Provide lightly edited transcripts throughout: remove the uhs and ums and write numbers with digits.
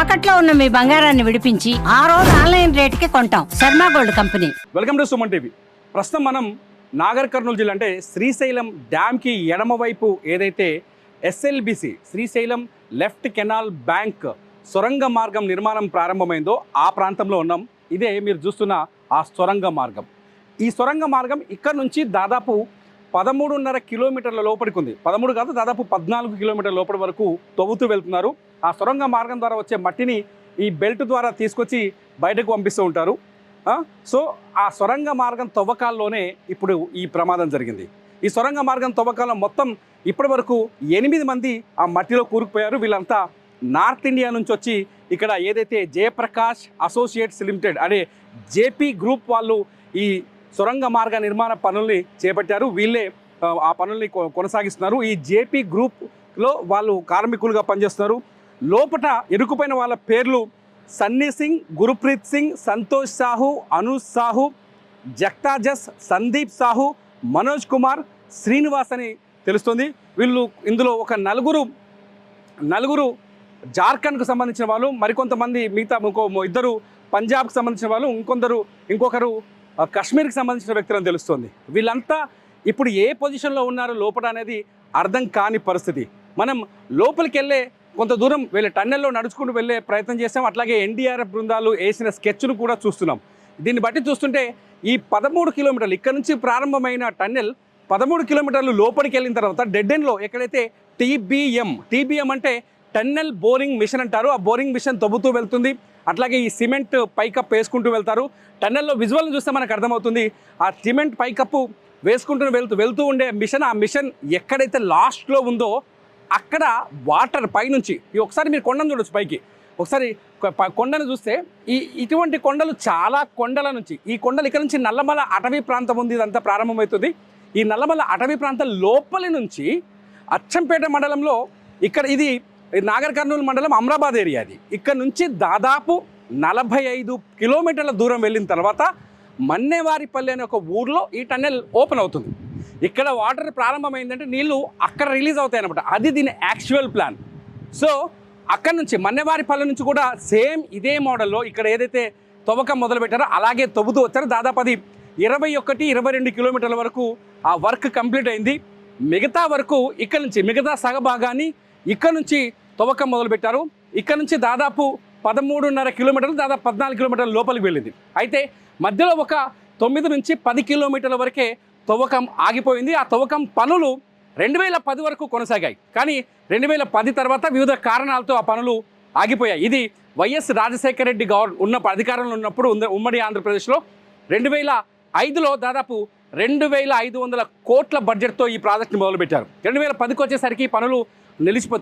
తాకట్లో ఉన్న మీ బంగారాన్ని విడిపించి ఆ రోజు ఆన్లైన్ రేటుకి కొంటాం. Sharma gold company. Welcome to Suman TV. ప్రస్తుతం మనం నాగర్ కర్నూలు జిల్లా అంటే శ్రీశైలం డ్యామ్కి ఎడమవైపు ఏదైతే SLBC Srisailam left canal bank సొరంగ మార్గం నిర్మాణం ప్రారంభమైందో ఆ ప్రాంతంలో ఉన్నాం. ఇదే మీరు చూస్తున్న ఆ సొరంగ మార్గం. ఈ సొరంగ మార్గం ఇక్కడ నుంచి దాదాపు 13.5 కిలోమీటర్ల లోపలికి ఉంది. 13 కాదు, దాదాపు 14 కిలోమీటర్ల లోపలి వరకు తవ్వుతూ వెళ్తున్నారు. ఆ సొరంగ మార్గం ద్వారా వచ్చే మట్టిని ఈ బెల్ట్ ద్వారా తీసుకొచ్చి బయటకు పంపిస్తూ ఉంటారు. సో ఆ సొరంగ మార్గం తవ్వకాల్లోనే ఇప్పుడు ఈ ప్రమాదం జరిగింది. ఈ సొరంగ మార్గం తవ్వకాల్లో మొత్తం ఇప్పటి వరకు 8 మంది ఆ మట్టిలో కూరుకుపోయారు. వీళ్ళంతా నార్త్ ఇండియా నుంచి వచ్చి ఇక్కడ ఏదైతే జయప్రకాష్ అసోసియేట్స్ లిమిటెడ్ అనే జేపీ గ్రూప్ వాళ్ళు ఈ సొరంగ మార్గ నిర్మాణ పనుల్ని చేపట్టారు. వీళ్ళే ఆ పనుల్ని కొనసాగిస్తున్నారు. ఈ జేపీ గ్రూప్లో వాళ్ళు కార్మికులుగా పనిచేస్తున్నారు. లోపల ఇరుకుపోయిన వాళ్ళ పేర్లు సన్నీ సింగ్, గురుప్రీత్ సింగ్, సంతోష్ సాహు, అనూజ్ సాహు, జక్తాజస్, సందీప్ సాహు, మనోజ్ కుమార్, శ్రీనివాస్ అని తెలుస్తుంది. వీళ్ళు ఇందులో ఒక నలుగురు జార్ఖండ్కు సంబంధించిన వాళ్ళు, మరికొంతమంది మిగతా ఇద్దరు పంజాబ్కి సంబంధించిన వాళ్ళు, ఇంకొకరు కాశ్మీర్కి సంబంధించిన వ్యక్తులని తెలుస్తుంది. వీళ్ళంతా ఇప్పుడు ఏ పొజిషన్లో ఉన్నారు లోపల అనేది అర్థం కాని పరిస్థితి. మనం లోపలికి వెళ్ళే కొంత దూరం వెళ్ళే టన్నెల్లో నడుచుకుంటూ వెళ్ళే ప్రయత్నం చేస్తాం. అట్లాగే ఎన్డీఆర్ఎఫ్ బృందాలు వేసిన స్కెచ్ను కూడా చూస్తున్నాం. దీన్ని బట్టి చూస్తుంటే ఈ 13 కిలోమీటర్లు ఇక్కడ నుంచి ప్రారంభమైన టన్నెల్ 13 కిలోమీటర్లు లోపలికి వెళ్ళిన తర్వాత డెడ్ ఎండ్లో ఎక్కడైతే టీబీఎం అంటే టన్నెల్ బోరింగ్ మిషన్ అంటారు. ఆ బోరింగ్ మిషన్ తవ్వుతూ వెళ్తుంది. అట్లాగే ఈ సిమెంట్ పైకప్పు వేసుకుంటూ వెళ్తారు. టన్నెల్లో విజువల్ని చూస్తే మనకు అర్థమవుతుంది. ఆ సిమెంట్ పైకప్పు వేసుకుంటూ వెళ్తూ ఉండే మిషన్, ఆ మిషన్ ఎక్కడైతే లాస్ట్లో ఉందో అక్కడ వాటర్ పైనుంచి ఒకసారి మీరు కొండను చూడొచ్చు. పైకి ఒకసారి కొండను చూస్తే ఇటువంటి కొండలు చాలా కొండల నుంచి ఈ కొండలు ఇక్కడ నుంచి నల్లమల అటవీ ప్రాంతం ఉంది. ఇదంతా ప్రారంభమవుతుంది. ఈ నల్లమల అటవీ ప్రాంతం లోపలి నుంచి అచ్చంపేట మండలంలో ఇది నాగర్ కర్నూలు మండలం అమ్రాబాద్ ఏరియా. అది ఇక్కడ నుంచి దాదాపు 45 కిలోమీటర్ల దూరం వెళ్ళిన తర్వాత మన్నేవారిపల్లి అనే ఒక ఊర్లో ఈ టన్నెల్ ఓపెన్ అవుతుంది. ఇక్కడ వాటర్ ప్రారంభమైందంటే నీళ్లు అక్కడ రిలీజ్ అవుతాయి అనమాట. అది దీని యాక్చువల్ ప్లాన్. సో అక్కడ నుంచి మన్నేవారిపల్లి నుంచి కూడా సేమ్ ఇదే మోడల్లో ఇక్కడ ఏదైతే తవ్వకం మొదలుపెట్టారో అలాగే తవ్వుతూ వచ్చారో. దాదాపు అది 21-22 కిలోమీటర్ల వరకు ఆ వర్క్ కంప్లీట్ అయింది. మిగతా వరకు ఇక్కడ నుంచి మిగతా సగభాగాన్ని ఇక్కడ నుంచి తవ్వకం మొదలుపెట్టారు. ఇక్కడ నుంచి దాదాపు 13.5 కిలోమీటర్లు, దాదాపు 14 కిలోమీటర్ల లోపలికి వెళ్ళింది. అయితే మధ్యలో ఒక 9 నుంచి 10 కిలోమీటర్ల వరకే తవ్వకం ఆగిపోయింది. ఆ తవ్వకం పనులు 2010 వరకు కొనసాగాయి. కానీ 2010 తర్వాత వివిధ కారణాలతో ఆ పనులు ఆగిపోయాయి. ఇది వైఎస్ రాజశేఖర రెడ్డి అధికారంలో ఉన్నప్పుడు ఉమ్మడి ఆంధ్రప్రదేశ్లో 2005లో దాదాపు 2500 కోట్ల బడ్జెట్తో ఈ ప్రాజెక్ట్ని మొదలుపెట్టారు. 2010కి వచ్చేసరికి పనులు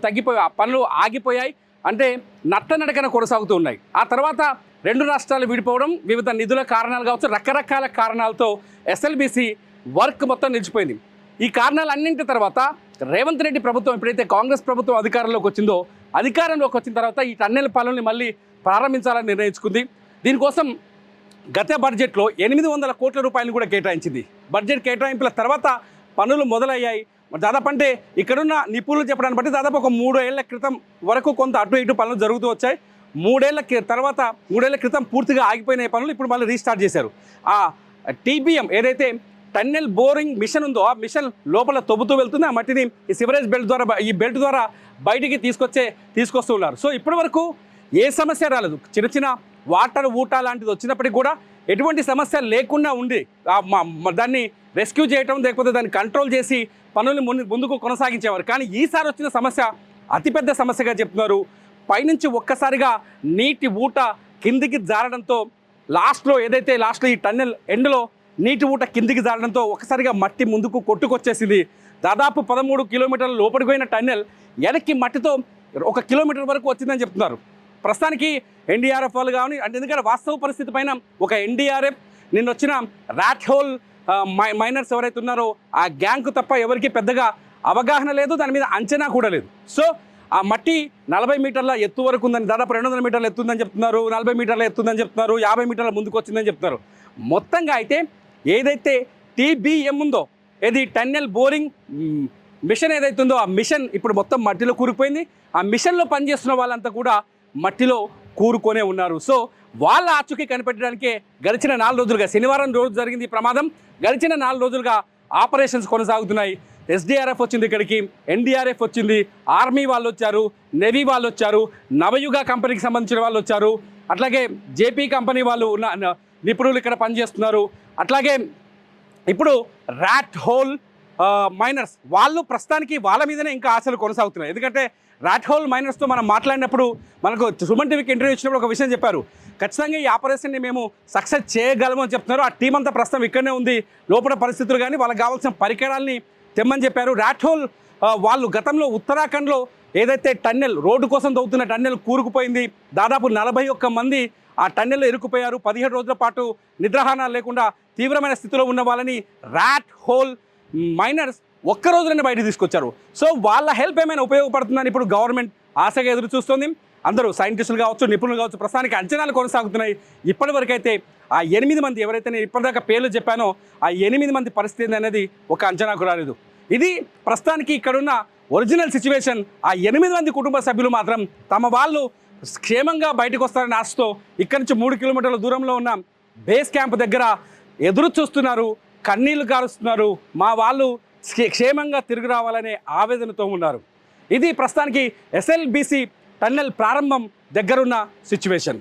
తగ్గిపోయి ఆ పనులు ఆగిపోయాయి. అంటే నట్టనడకన కొనసాగుతూ ఉన్నాయి. ఆ తర్వాత 2 రాష్ట్రాలు విడిపోవడం, వివిధ నిధుల కారణాలు కావచ్చు, రకరకాల కారణాలతో ఎస్ఎల్బిసి వర్క్ మొత్తం నిలిచిపోయింది. ఈ కారణాలన్నింటి తర్వాత రేవంత్ రెడ్డి ప్రభుత్వం ఎప్పుడైతే కాంగ్రెస్ ప్రభుత్వం అధికారంలోకి వచ్చిన తర్వాత ఈ టన్నెల్ పనుల్ని మళ్ళీ ప్రారంభించాలని నిర్ణయించుకుంది. దీనికోసం గత బడ్జెట్లో 800 కోట్ల రూపాయలు కూడా కేటాయించింది. బడ్జెట్ కేటాయింపుల తర్వాత పనులు మొదలయ్యాయి. దాదాపు అంటే ఇక్కడున్న నిపుణులు చెప్పడాన్ని బట్టి దాదాపు ఒక 3 ఏళ్ల క్రితం వరకు కొంత అటు ఇటు పనులు జరుగుతూ వచ్చాయి. 3 ఏళ్ల క్రితం పూర్తిగా ఆగిపోయిన పనులు ఇప్పుడు మళ్ళీ రీస్టార్ట్ చేశారు. ఆ టీబీఎం ఏదైతే టన్నెల్ బోరింగ్ మిషన్ ఉందో ఆ మిషన్ లోపల తవ్వుతూ వెళ్తుంది. ఆ మట్టిని ఈ సివరేజ్ బెల్ట్ ద్వారా బయటికి తీసుకొస్తూ ఉన్నారు. సో ఇప్పటి వరకు ఏ సమస్య రాలేదు. చిన్న వాటర్ ఊట లాంటిది వచ్చినప్పటికీ కూడా ఎటువంటి సమస్య లేకుండా ఉండి దాన్ని రెస్క్యూ చేయటం, లేకపోతే దాన్ని కంట్రోల్ చేసి పనులు ముందుకు కొనసాగించేవారు. కానీ ఈసారి వచ్చిన సమస్య అతిపెద్ద సమస్యగా చెప్తున్నారు. పైనుంచి ఒక్కసారిగా నీటి ఊట కిందికి జారడంతో లాస్ట్లో ఈ టన్నెల్ ఎండ్లో నీటి ఊట కిందికి జారడంతో ఒక్కసారిగా మట్టి ముందుకు కొట్టుకొచ్చేసింది. దాదాపు 13 కిలోమీటర్ల లోపలికి పోయిన టన్నెల్ వెనక్కి మట్టితో 1 కిలోమీటర్ వరకు వచ్చిందని చెప్తున్నారు. ప్రస్తుతానికి ఎన్డీఆర్ఎఫ్ వాళ్ళు కానీ అంటే ఎందుకంటే వాస్తవ పరిస్థితి పైన ఒక ఎన్డీఆర్ఎఫ్ నిన్న వచ్చిన ర్యాట్ హోల్ మైనర్స్ ఎవరైతే ఉన్నారో ఆ గ్యాంగ్కు తప్ప ఎవరికి పెద్దగా అవగాహన లేదు, దాని మీద అంచనా కూడా లేదు. సో ఆ మట్టి 40 మీటర్ల ఎత్తు వరకు ఉందని, దాదాపు 200 మీటర్ల ఎత్తుందని చెప్తున్నారు, 40 మీటర్ల ఎత్తుందని చెప్తున్నారు, 50 మీటర్ల ముందుకు వచ్చిందని చెప్తున్నారు. మొత్తంగా అయితే ఏదైతే టీబీఎం ఉందో, ఏది టన్నెల్ బోరింగ్ మిషన్ ఏదైతే ఉందో ఆ మిషన్ ఇప్పుడు మొత్తం మట్టిలో కూరుకుపోయింది. ఆ మిషన్లో పనిచేస్తున్న వాళ్ళంతా కూడా మట్టిలో కూరుకొనే ఉన్నారు. సో వాళ్ళ ఆచూకీ కనిపెట్టడానికే గడిచిన 4 రోజులుగా, శనివారం రోజు జరిగింది ఈ ప్రమాదం, గడిచిన 4 రోజులుగా ఆపరేషన్స్ కొనసాగుతున్నాయి. ఎస్డీఆర్ఎఫ్ వచ్చింది ఇక్కడికి, ఎన్డీఆర్ఎఫ్ వచ్చింది, ఆర్మీ వాళ్ళు వచ్చారు, నేవీ వాళ్ళు వచ్చారు, నవయుగ కంపెనీకి సంబంధించిన వాళ్ళు వచ్చారు, అట్లాగే జేపీ కంపెనీ వాళ్ళు ఉన్న నిపుణులు ఇక్కడ పనిచేస్తున్నారు. అట్లాగే ఇప్పుడు ర్యాట్ హోల్ మైనర్స్ వాళ్ళు ప్రస్తుతానికి వాళ్ళ మీదనే ఇంకా ఆశలు కొనసాగుతున్నాయి. ఎందుకంటే ర్యాట్ హోల్ మైనర్స్తో మనం మాట్లాడినప్పుడు మనకు సుమన్ టీవీకి ఇంటర్వ్యూ ఇచ్చినప్పుడు ఒక విషయం చెప్పారు, ఖచ్చితంగా ఈ ఆపరేషన్ని మేము సక్సెస్ చేయగలము అని చెప్తున్నారు. ఆ టీం అంతా ప్రస్తుతం ఇక్కడనే ఉంది, లోపల పరిస్థితులు కానీ వాళ్ళకి కావాల్సిన పరికరాల్ని తెమ్మని చెప్పారు. ర్యాట్ హోల్ వాళ్ళు గతంలో ఉత్తరాఖండ్లో ఏదైతే టన్నెల్, రోడ్డు కోసం తవ్వుతున్న టన్నెల్ కూరుకుపోయింది, దాదాపు 41 మంది ఆ టన్నెల్లో ఇరుక్కుపోయారు. 17 రోజుల పాటు నిద్రాహారాలు లేకుండా తీవ్రమైన స్థితిలో ఉన్న వాళ్ళని ర్యాట్ హోల్ మైనర్స్ ఒక్క రోజులోనే బయటకు తీసుకొచ్చారు. సో వాళ్ళ హెల్ప్ ఏమైనా ఉపయోగపడుతుందని ఇప్పుడు గవర్నమెంట్ ఆశగా ఎదురు చూస్తుంది. అందరూ సైంటిస్టులు కావచ్చు, నిపుణులు కావచ్చు, ప్రస్తుతానికి అంచనాలు కొనసాగుతున్నాయి. ఇప్పటివరకైతే ఆ 8 మంది ఎవరైతే నేను ఇప్పటిదాకా పేర్లు చెప్పానో ఆ 8 మంది పరిస్థితి అనేది ఒక అంచనాకు రాలేదు. ఇది ప్రస్తుతానికి ఇక్కడున్న ఒరిజినల్ సిచ్యువేషన్. ఆ 8 మంది కుటుంబ సభ్యులు మాత్రం తమ వాళ్ళు క్షేమంగా బయటకు వస్తారని ఆశతో ఇక్కడి నుంచి 3 కిలోమీటర్ల దూరంలో ఉన్న బేస్ క్యాంప్ దగ్గర ఎదురు చూస్తున్నారు, కన్నీళ్లు కారుస్తున్నారు. మా వాళ్ళు క్షేమంగా తిరిగి రావాలనే ఆవేదనతో ఉన్నారు. ఇది ప్రస్తుతానికి ఎస్ఎల్బిసి టన్నెల్ ప్రారంభం దగ్గరున్న సిచ్యువేషన్.